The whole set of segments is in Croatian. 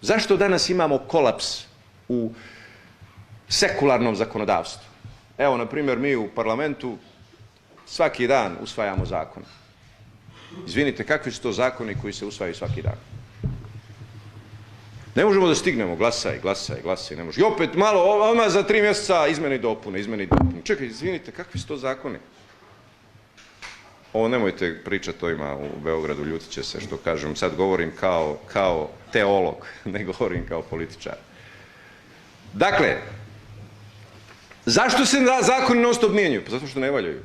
Zašto danas imamo kolaps u sekularnom zakonodavstvu? Evo, na primjer, mi u parlamentu svaki dan usvajamo zakone. Izvinite, kakvi su to zakoni koji se usvajaju svaki dan? Ne možemo da stignemo, glasaj, ne može. I opet malo, odmah za 3 mjeseca izmjene i dopune. Čekaj, izvinite, kakvi su to zakoni? Ovo nemojte pričati ovima u Beogradu, ljutit će se što kažem. Sad govorim kao teolog, ne govorim kao političar. Dakle, zašto se zakoni non stop mijenjaju? Pa zato što ne valjaju.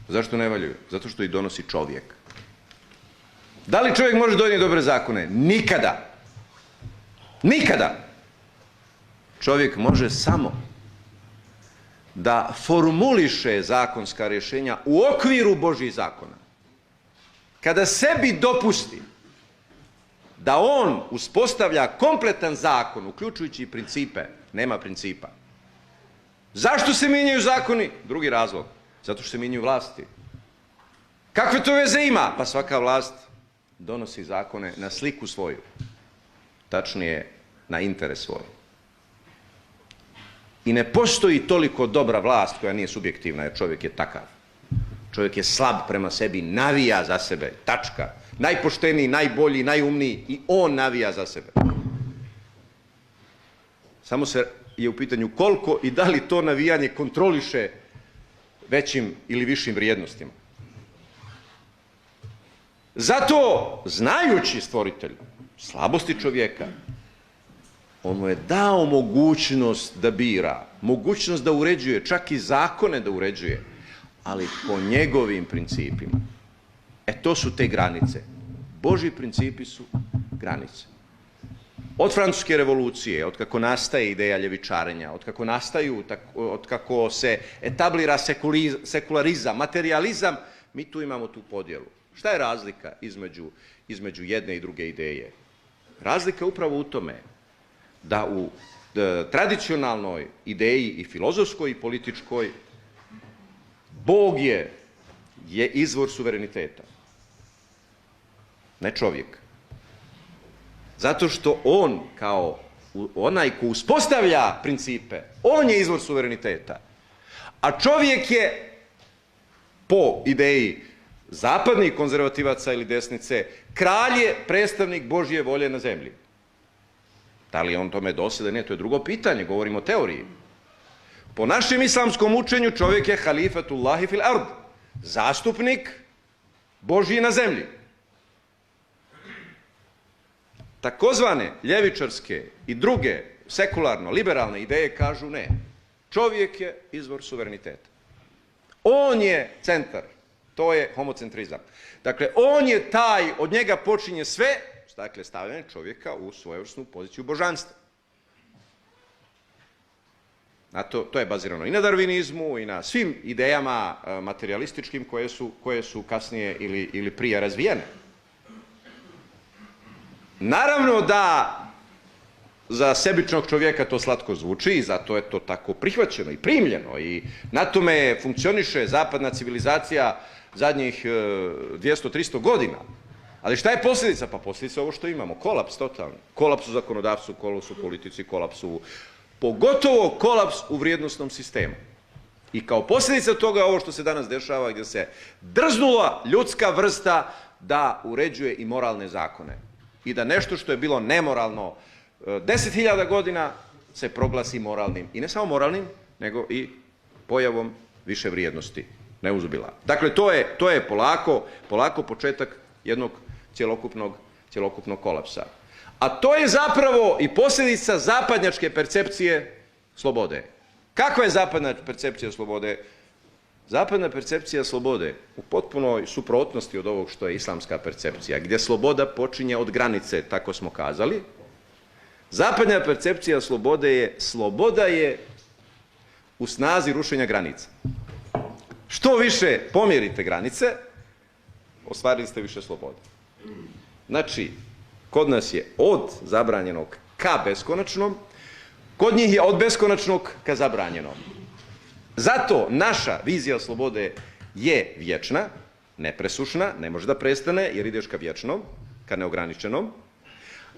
Zašto ne valjaju? Zato što ih donosi čovjek. Da li čovjek može donijeti dobre zakone? Nikada. Nikada. Čovjek može samo da formuliše zakonska rješenja u okviru Božjih zakona. Kada sebi dopusti da on uspostavlja kompletan zakon, uključujući i principe, nema principa. Zašto se mijenjaju zakoni? Drugi razlog. Zato što se mijenjaju vlasti. Kakve to veze ima? Pa svaka vlast donosi zakone na sliku svoju. Tačnije, na interes svoj. I ne postoji toliko dobra vlast koja nije subjektivna, jer čovjek je takav. Čovjek je slab prema sebi, navija za sebe, tačka. Najpošteniji, najbolji, najumniji i on navija za sebe. Samo se je u pitanju koliko i da li to navijanje kontroliše većim ili višim vrijednostima. Zato, znajući stvoritelj slabosti čovjeka, on mu je dao mogućnost da bira, mogućnost da uređuje, čak i zakone da uređuje, ali po njegovim principima. To su te granice. Božji principi su granice. Od Francuske revolucije, od kako nastaje ideja ljevičarenja, od kako se etablira sekularizam, materializam, mi tu imamo tu podjelu. Šta je razlika između jedne i druge ideje? Razlika je upravo u tome da u tradicionalnoj ideji i filozofskoj i političkoj Bog je izvor suvereniteta, ne čovjek. Zato što on, kao onaj ko uspostavlja principe, on je izvor suvereniteta. A čovjek je, po ideji zapadnih konzervativaca ili desnice, kralj je predstavnik Božje volje na zemlji. Da li je on tome dosljedan? Ne, to je drugo pitanje, govorimo o teoriji. Po našem islamskom učenju čovjek je halifatullahi fil ard, zastupnik Božji na zemlji. Takozvane ljevičarske i druge sekularno-liberalne ideje kažu ne. Čovjek je izvor suvereniteta. On je centar. To je homocentrizam. Dakle, on je taj, od njega počinje sve, dakle, stavljanje čovjeka u svojevrsnu poziciju božanstva. To je bazirano i na darvinizmu i na svim idejama materialističkim koje su kasnije ili prije razvijene. Naravno da za sebičnog čovjeka to slatko zvuči i zato je to tako prihvaćeno i primljeno i na tome funkcioniše zapadna civilizacija zadnjih 200-300 godina. Ali šta je posljedica? Pa posljedica je ovo što imamo, kolaps totalni. Kolaps u zakonodavstvu, kolaps u politici, pogotovo kolaps u vrijednosnom sistemu. I kao posljedica toga je ovo što se danas dešava gdje se drznula ljudska vrsta da uređuje i moralne zakone. I da nešto što je bilo nemoralno 10.000 godina se proglasi moralnim. I ne samo moralnim, nego i pojavom više vrijednosti. Neuzbila. Dakle, to je polako početak jednog cjelokupnog kolapsa. A to je zapravo i posljedica zapadnjačke percepcije slobode. Kakva je zapadna percepcija slobode? Zapadna percepcija slobode u potpunoj suprotnosti od ovog što je islamska percepcija, gdje sloboda počinje od granice, tako smo kazali. Zapadna percepcija sloboda je u snazi rušenja granica. Što više pomjerite granice, ostvarili ste više slobode. Znači, kod nas je od zabranjenog ka beskonačnom, kod njih je od beskonačnog ka zabranjenom. Zato naša vizija slobode je vječna, nepresušna, ne može da prestane jer ideš ka vječnom, ka neograničenom,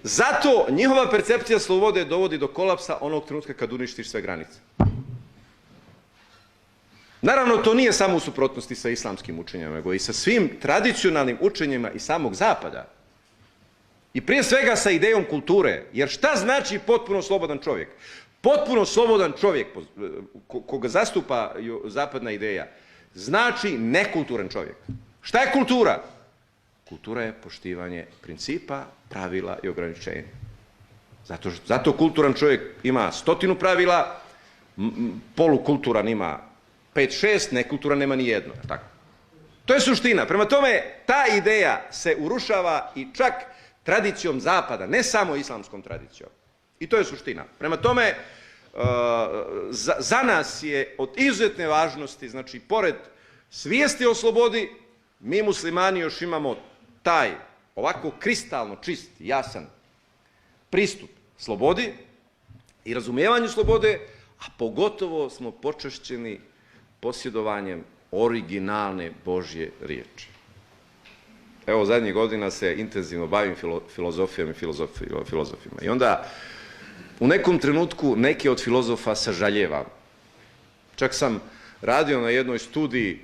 Zato njihova percepcija slobode dovodi do kolapsa onog trenutka kad uništiš sve granice. Naravno, to nije samo u suprotnosti sa islamskim učenjima, nego i sa svim tradicionalnim učenjima i samog Zapada. I prije svega sa idejom kulture. Jer šta znači potpuno slobodan čovjek? Potpuno slobodan čovjek, koga zastupa zapadna ideja, znači nekulturan čovjek. Šta je kultura? Kultura je poštivanje principa, pravila i ograničenja. Zato kulturan čovjek ima 100 pravila, polukulturan ima 5-6, nekulturan nema ni jedno. Tako. To je suština. Prema tome, ta ideja se urušava i čak tradicijom Zapada, ne samo islamskom tradicijom. I to je suština. Prema tome, za nas je od izuzetne važnosti, znači, pored svijesti o slobodi, mi muslimani još imamo taj ovako kristalno čist, jasan pristup slobodi i razumijevanju slobode, a pogotovo smo počašćeni posjedovanjem originalne Božje riječi. Evo, zadnjih godina se intenzivno bavim filozofijom i filozofima. I onda u nekom trenutku neke od filozofa sažaljevam. Čak sam radio na jednoj studiji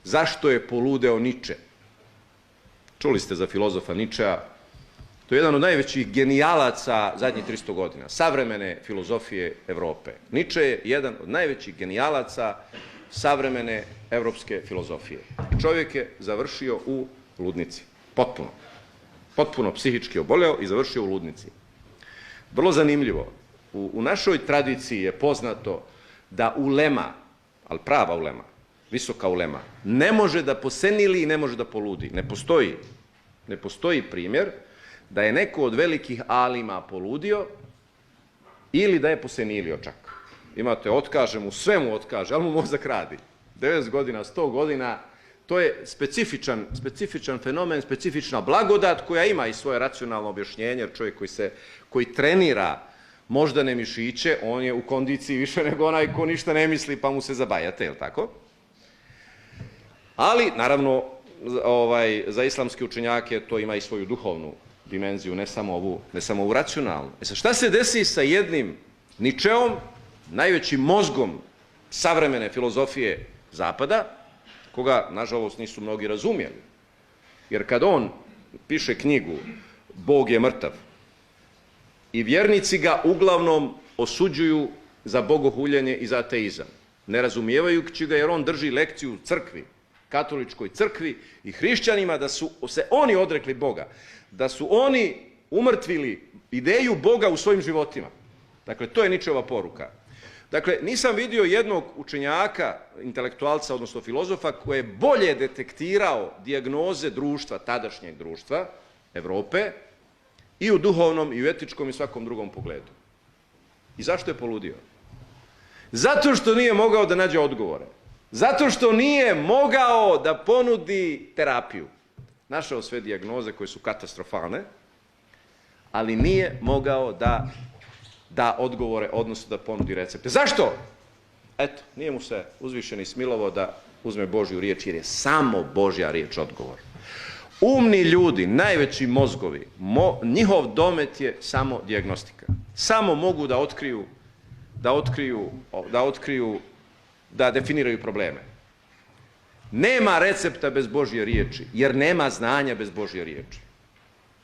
zašto je poludeo Niče. Čuli ste za filozofa Ničea? To je jedan od najvećih genijalaca zadnjih 300 godina, savremene filozofije Evrope. Niče je jedan od najvećih genijalaca savremene evropske filozofije. Čovjek je završio u ludnici. Potpuno psihički oboleo i završio u ludnici. Vrlo zanimljivo. U našoj tradiciji je poznato da ulema, ali prava ulema, visoka ulema, ne može da posenili i ne može da poludi. Ne postoji primjer da je neko od velikih alima poludio ili da je posenilio čak. Imate, otkaže mu, sve mu otkaže, ali mu mozak radi. 90 godina, 100 godina, to je specifičan fenomen, specifična blagodat koja ima i svoje racionalno objašnjenje, jer čovjek koji trenira moždane mišiće, on je u kondiciji više nego onaj ko ništa ne misli pa mu se zabajate, je li tako? Ali, naravno, za islamske učenjake to ima i svoju duhovnu dimenziju, ne samo ovu racionalnu. Šta se desi sa jednim Ničeom, najvećim mozgom savremene filozofije Zapada, koga, nažalost, nisu mnogi razumjeli. Jer kad on piše knjigu Bog je mrtav i vjernici ga uglavnom osuđuju za bogohuljenje i za ateizam, ne razumijevajući ga jer on drži lekciju u crkvi, katoličkoj crkvi i hrišćanima da su se oni odrekli Boga, da su oni umrtvili ideju Boga u svojim životima. Dakle, to je Ničeva poruka. Dakle, nisam vidio jednog učenjaka, intelektualca, odnosno filozofa, koji je bolje detektirao dijagnoze društva, tadašnjeg društva, Evrope, i u duhovnom, i u etičkom, i svakom drugom pogledu. I zašto je poludio? Zato što nije mogao da nađe odgovore. Zato što nije mogao da ponudi terapiju. Našao sve dijagnoze koje su katastrofalne, ali nije mogao da odgovore, odnosno da ponudi recepte. Zašto? Eto, nije mu se uzvišeni smilovao da uzme Božju riječ, jer je samo Božja riječ odgovor. Umni ljudi, najveći mozgovi, njihov domet je samo dijagnostika. Samo mogu da definiraju probleme. Nema recepta bez Božje riječi, jer nema znanja bez Božje riječi.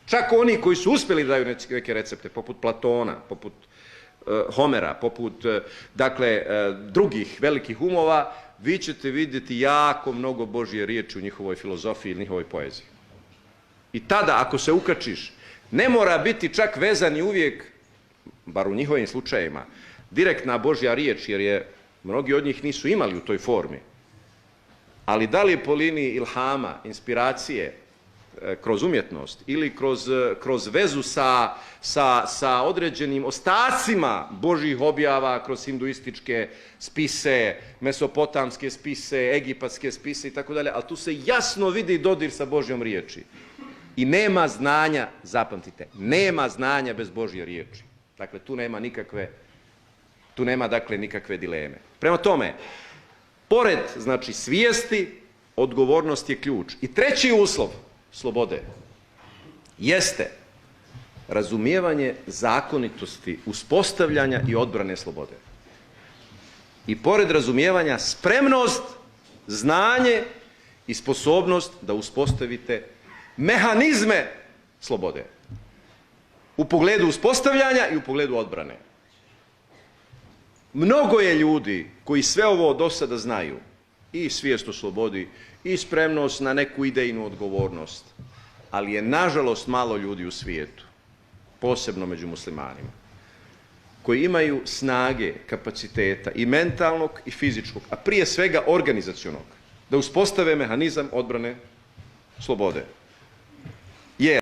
Čak oni koji su uspjeli da daju neke recepte, poput Platona, poput Homera, poput, drugih velikih umova, vi ćete vidjeti jako mnogo Božje riječi u njihovoj filozofiji i njihovoj poeziji. I tada, ako se ukačiš, ne mora biti čak vezan i uvijek, bar u njihovim slučajevima, direktna Božja riječ, jer mnogi od njih nisu imali u toj formi. Ali da li po liniji ilhama, inspiracije, kroz umjetnost ili kroz vezu sa određenim ostacima Božjih objava, kroz hinduističke spise, mesopotamske spise, egipatske spise i tako dalje, ali tu se jasno vidi dodir sa Božjom riječi. I nema znanja, zapamtite, nema znanja bez Božje riječi. Dakle, tu nema nikakve dileme. Prema tome, pored, znači, svijesti, odgovornost je ključ. I treći uslov slobode jeste razumijevanje zakonitosti uspostavljanja i odbrane slobode. I pored razumijevanja spremnost, znanje i sposobnost da uspostavite mehanizme slobode u pogledu uspostavljanja i u pogledu odbrane. Mnogo je ljudi koji sve ovo do sada znaju, i svijest o slobodi, i spremnost na neku idejnu odgovornost, ali je nažalost malo ljudi u svijetu, posebno među muslimanima, koji imaju snage, kapaciteta i mentalnog i fizičkog, a prije svega organizacionog, da uspostave mehanizam odbrane slobode. Jer